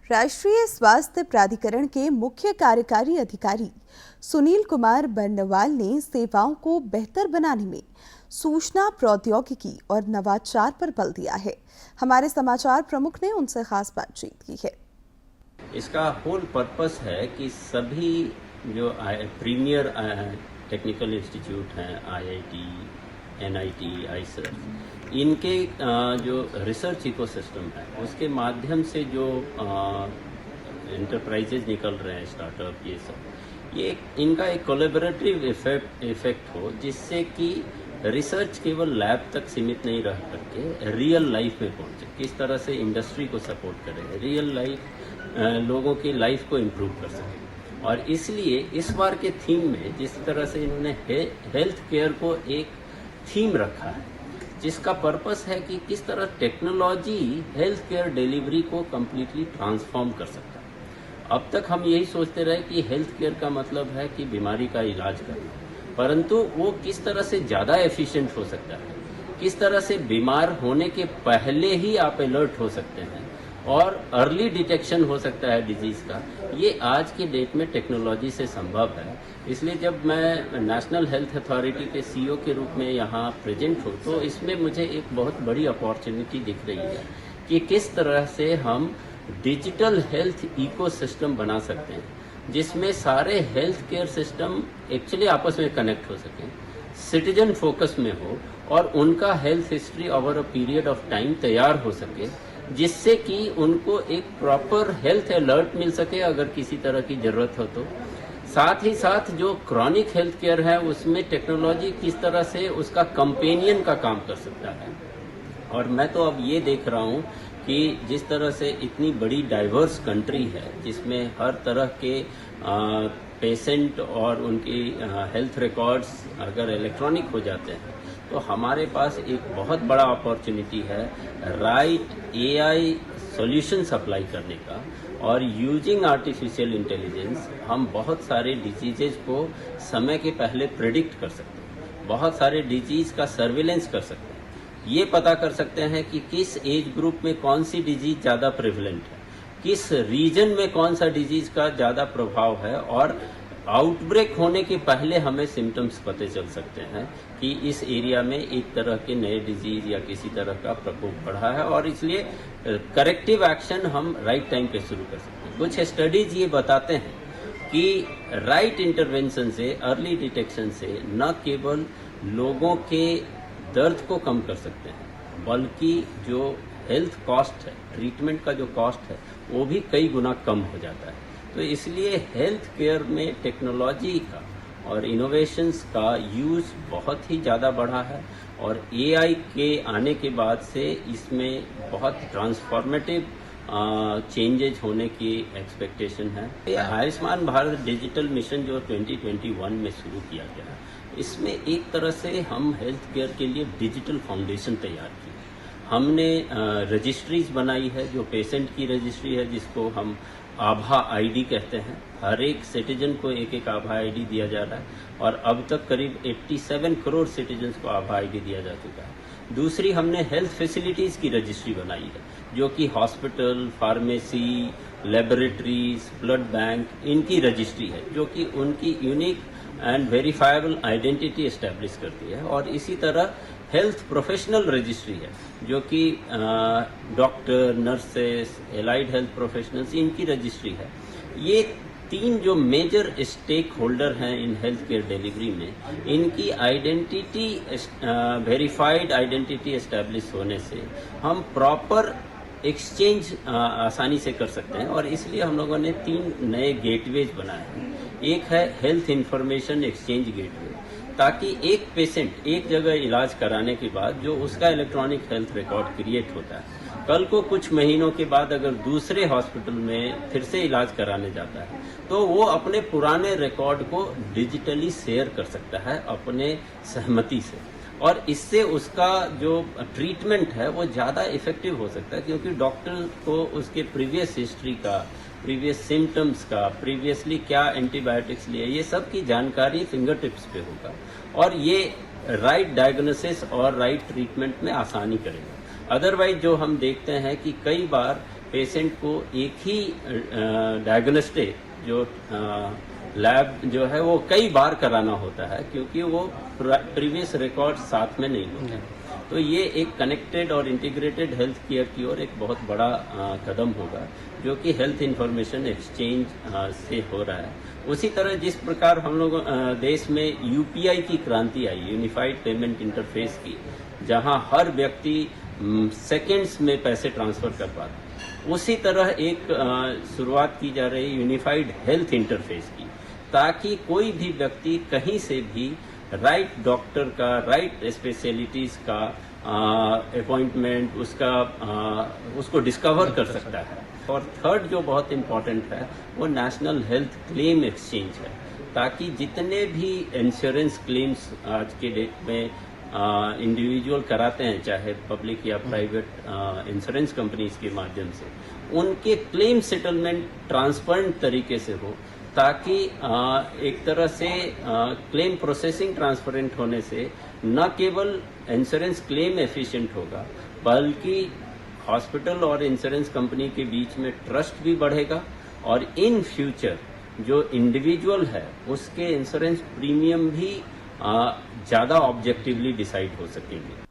राष्ट्रीय स्वास्थ्य प्राधिकरण के मुख्य कार्यकारी अधिकारी सुनील कुमार बर्नवाल ने सेवाओं को बेहतर बनाने में सूचना प्रौद्योगिकी और नवाचार पर बल दिया है। हमारे समाचार प्रमुख ने उनसे खास बातचीत की है। इसका होल पर्पस है कि सभी जो प्रीमियर टेक्निकल इंस्टीट्यूट हैं, IIT, NIT, आईसर, इनके जो रिसर्च इकोसिस्टम है उसके माध्यम से जो एंटरप्राइजेज निकल रहे हैं, स्टार्टअप, ये सब, ये इनका एक कोलैबोरेटिव इफेक्ट हो, जिससे कि रिसर्च केवल लैब तक सीमित नहीं रह करके रियल लाइफ में पहुंचे। किस तरह से इंडस्ट्री को सपोर्ट करें, रियल लाइफ लोगों की लाइफ को इम्प्रूव कर सकें। और इसलिए इस बार के थीम में जिस तरह से इन्होंने हेल्थ केयर को एक थीम रखा है, जिसका पर्पस है कि किस तरह टेक्नोलॉजी हेल्थ केयर डिलीवरी को कम्प्लीटली ट्रांसफॉर्म कर सकता है। अब तक हम यही सोचते रहे कि हेल्थ केयर का मतलब है कि बीमारी का इलाज करना, परंतु वो किस तरह से ज़्यादा एफिशिएंट हो सकता है, किस तरह से बीमार होने के पहले ही आप अलर्ट हो सकते हैं और अर्ली डिटेक्शन हो सकता है डिजीज़ का, ये आज की डेट में टेक्नोलॉजी से संभव है। इसलिए जब मैं नेशनल हेल्थ अथॉरिटी के CEO के रूप में यहाँ प्रेजेंट हूँ, तो इसमें मुझे एक बहुत बड़ी अपॉर्चुनिटी दिख रही है कि किस तरह से हम डिजिटल हेल्थ इकोसिस्टम बना सकते हैं, जिसमें सारे हेल्थ केयर सिस्टम एक्चुअली आपस में कनेक्ट हो सकें, सिटीजन फोकस में हो और उनका health history over a period of time तैयार हो सके, जिससे कि उनको एक प्रॉपर हेल्थ अलर्ट मिल सके अगर किसी तरह की ज़रूरत हो तो। साथ ही साथ जो क्रॉनिक हेल्थ केयर है उसमें टेक्नोलॉजी किस तरह से उसका कंपेनियन का काम कर सकता है। और मैं तो अब ये देख रहा हूँ कि जिस तरह से इतनी बड़ी डाइवर्स कंट्री है, जिसमें हर तरह के पेशेंट और उनकी हेल्थ रिकॉर्ड्स अगर इलेक्ट्रॉनिक हो जाते हैं, तो हमारे पास एक बहुत बड़ा अपॉर्चुनिटी है राइट AI सॉल्यूशन सप्लाई करने का। और यूजिंग आर्टिफिशियल इंटेलिजेंस हम बहुत सारे डिजीजेज को समय के पहले प्रेडिक्ट कर सकते हैं, बहुत सारे डिजीज का सर्विलेंस कर सकते हैं, ये पता कर सकते हैं कि किस एज ग्रुप में कौन सी डिजीज ज़्यादा प्रेवलेंट है, किस रीजन में कौन सा डिजीज का ज़्यादा प्रभाव है, और आउटब्रेक होने के पहले हमें सिम्टम्स पता चल सकते हैं कि इस एरिया में एक तरह के नए डिजीज या किसी तरह का प्रकोप बढ़ा है, और इसलिए करेक्टिव एक्शन हम राइट टाइम पे शुरू कर सकते हैं। कुछ स्टडीज ये बताते हैं कि राइट इंटरवेंशन से, अर्ली डिटेक्शन से न केवल लोगों के दर्द को कम कर सकते हैं, बल्कि जो हेल्थ कॉस्ट है, ट्रीटमेंट का जो कॉस्ट है, वो भी कई गुना कम हो जाता है। तो इसलिए हेल्थ केयर में टेक्नोलॉजी का और इनोवेशंस का यूज़ बहुत ही ज़्यादा बढ़ा है, और AI के आने के बाद से इसमें बहुत ट्रांसफॉर्मेटिव चेंजेज होने की एक्सपेक्टेशन है। आयुष्मान भारत डिजिटल मिशन जो 2021 में शुरू किया गया, इसमें एक तरह से हम हेल्थ केयर के लिए डिजिटल फाउंडेशन तैयार की। हमने रजिस्ट्रीज बनाई है, जो पेशेंट की रजिस्ट्री है, जिसको हम आभा ID कहते हैं। हर एक सिटीजन को एक एक आभा ID दिया जा रहा है, और अब तक करीब 87 करोड़ सिटीजन्स को आभा ID दिया जा चुका है। दूसरी, हमने हेल्थ फैसिलिटीज़ की रजिस्ट्री बनाई है, जो कि hospital, pharmacy, laboratories, blood bank, इनकी रजिस्ट्री है, जो कि उनकी unique and verifiable identity establish करती है। और इसी तरह हेल्थ प्रोफेशनल रजिस्ट्री है, जो कि doctor, nurses, allied health professionals, इनकी रजिस्ट्री है। ये तीन जो मेजर स्टेक होल्डर हैं इन हेल्थ केयर डिलीवरी में, इनकी आइडेंटिटी, वेरीफाइड आइडेंटिटी एस्टेब्लिश होने से हम प्रॉपर एक्सचेंज आसानी से कर सकते हैं। और इसलिए हम लोगों ने 3 नए गेटवेज बनाए हैं। एक है हेल्थ इंफॉर्मेशन एक्सचेंज गेटवे, ताकि एक पेशेंट एक जगह इलाज कराने के बाद जो उसका इलेक्ट्रॉनिक हेल्थ रिकॉर्ड क्रिएट होता है, कल को कुछ महीनों के बाद अगर दूसरे हॉस्पिटल में फिर से इलाज कराने जाता है, तो वो अपने पुराने रिकॉर्ड को डिजिटली शेयर कर सकता है अपने सहमति से, और इससे उसका जो ट्रीटमेंट है वो ज़्यादा इफेक्टिव हो सकता है, क्योंकि डॉक्टर को उसके प्रीवियस हिस्ट्री का, प्रीवियस सिम्टम्स का, प्रीवियसली क्या एंटीबायोटिक्स लिए, ये सब की जानकारी फिंगर टिप्स पे होगा, और ये राइट डायग्नोसिस और राइट ट्रीटमेंट में आसानी करेगा। अदरवाइज जो हम देखते हैं कि कई बार पेशेंट को एक ही डायग्नोस्टिक जो लैब जो है वो कई बार कराना होता है, क्योंकि वो प्रीवियस रिकॉर्ड साथ में नहीं होते हैं। तो ये एक कनेक्टेड और इंटीग्रेटेड हेल्थ केयर की ओर एक बहुत बड़ा कदम होगा, जो कि हेल्थ इंफॉर्मेशन एक्सचेंज से हो रहा है। उसी तरह जिस प्रकार हम लोग देश में यूपीआई की क्रांति आई, यूनिफाइड पेमेंट इंटरफेस की, जहां हर व्यक्ति सेकेंड्स में पैसे ट्रांसफर कर पाता, उसी तरह एक शुरुआत की जा रही यूनिफाइड हेल्थ इंटरफेस की, ताकि कोई भी व्यक्ति कहीं से भी राइट डॉक्टर का, राइट स्पेशलिटीज का अपॉइंटमेंट उसको डिस्कवर कर सकता है। और थर्ड जो बहुत इम्पॉर्टेंट है वो नेशनल हेल्थ क्लेम एक्सचेंज है, ताकि जितने भी इंश्योरेंस क्लेम्स आज के डेट में इंडिविजुअल कराते हैं, चाहे पब्लिक या प्राइवेट इंश्योरेंस कंपनीज के माध्यम से, उनके क्लेम सेटलमेंट ट्रांसपेरेंट तरीके से हो, ताकि एक तरह से क्लेम प्रोसेसिंग ट्रांसपेरेंट होने से न केवल इंश्योरेंस क्लेम एफिशिएंट होगा, बल्कि हॉस्पिटल और इंश्योरेंस कंपनी के बीच में ट्रस्ट भी बढ़ेगा, और इन फ्यूचर जो इंडिविजुअल है उसके इंश्योरेंस प्रीमियम भी ज़्यादा ऑब्जेक्टिवली डिसाइड हो सकेंगे।